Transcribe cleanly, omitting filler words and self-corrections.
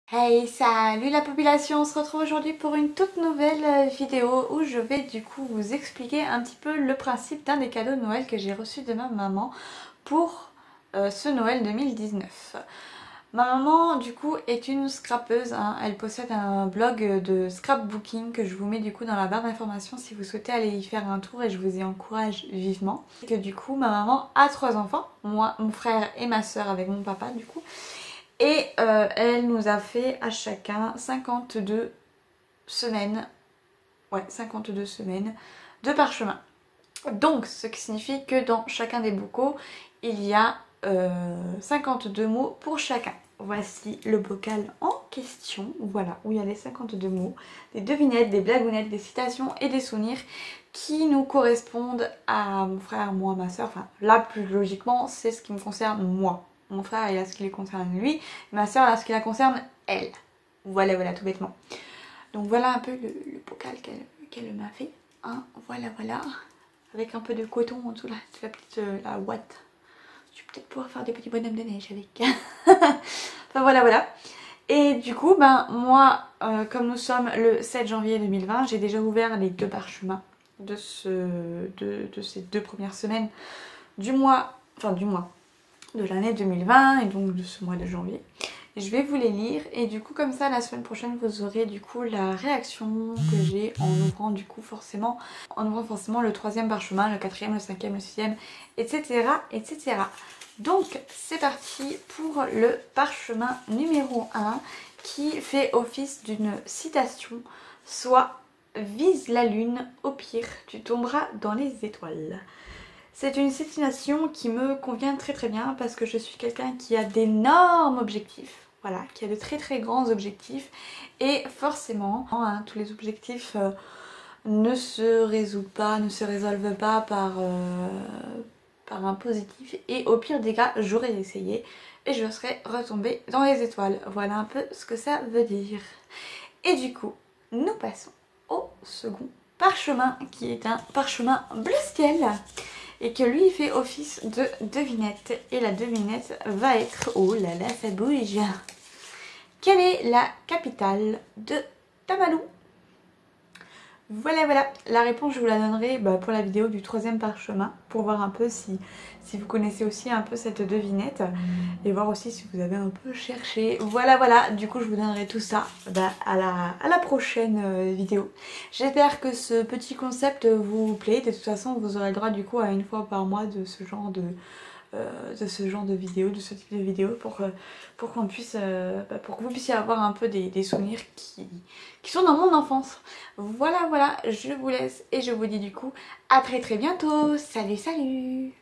Hey, salut la population, on se retrouve aujourd'hui pour une toute nouvelle vidéo où je vais du coup vous expliquer un petit peu le principe d'un des cadeaux de Noël que j'ai reçu de ma maman pour ce Noël 2019. Ma maman du coup est une scrapeuse, hein. Elle possède un blog de scrapbooking que je vous mets du coup dans la barre d'informations si vous souhaitez aller y faire un tour et je vous y encourage vivement. Et que du coup ma maman a 3 enfants, moi, mon frère et ma soeur avec mon papa du coup. Et elle nous a fait à chacun 52 semaines, ouais 52 semaines de parchemin. Donc ce qui signifie que dans chacun des bocaux, il y a 52 mots pour chacun. Voici le bocal en question, voilà, où il y a les 52 mots, des devinettes, des blagounettes, des citations et des souvenirs qui nous correspondent à mon frère, moi, ma soeur. Enfin, là, plus logiquement, c'est ce qui me concerne moi. Mon frère, il a ce qui le concerne lui, ma soeur, il a ce qui la concerne elle. Voilà, voilà, tout bêtement. Donc voilà un peu le bocal qu'elle m'a fait. Hein, voilà, voilà. Avec un peu de coton en dessous, là, la petite la ouate. Je vais peut-être pouvoir faire des petits bonhommes de neige avec. Enfin voilà, voilà. Et du coup, ben moi, comme nous sommes le 7 janvier 2020, j'ai déjà ouvert les 2 parchemins de ces 2 premières semaines du mois, de l'année 2020 et donc de ce mois de janvier. Et je vais vous les lire et du coup comme ça la semaine prochaine vous aurez du coup la réaction que j'ai en ouvrant du coup forcément, le 3e parchemin, le 4e, le 5e, le 6e, etc. etc. Donc c'est parti pour le parchemin numéro 1 qui fait office d'une citation, soit vise la lune, au pire tu tomberas dans les étoiles. C'est une citation qui me convient très très bien parce que je suis quelqu'un qui a d'énormes objectifs, voilà, qui a de très très grands objectifs et forcément, hein, tous les objectifs ne se résolvent pas par un positif et au pire des cas, j'aurais essayé et je serais retombée dans les étoiles. Voilà un peu ce que ça veut dire. Et du coup, nous passons au second parchemin qui est un parchemin bleu ciel et que lui fait office de devinette. Et la devinette va être, oh là là, ça bouge. Quelle est la capitale de Tamalou? Voilà, voilà, la réponse je vous la donnerai pour la vidéo du 3e parchemin pour voir un peu si vous connaissez aussi un peu cette devinette et voir aussi si vous avez un peu cherché. Voilà, voilà, du coup je vous donnerai tout ça à la prochaine vidéo. J'espère que ce petit concept vous plaît. De toute façon vous aurez le droit du coup à une fois par mois de ce genre de vidéo, de ce type de vidéo pour qu'on puisse, pour que vous puissiez avoir un peu des souvenirs qui sont dans mon enfance. Voilà, voilà, je vous laisse et je vous dis du coup à très très bientôt. Salut, salut!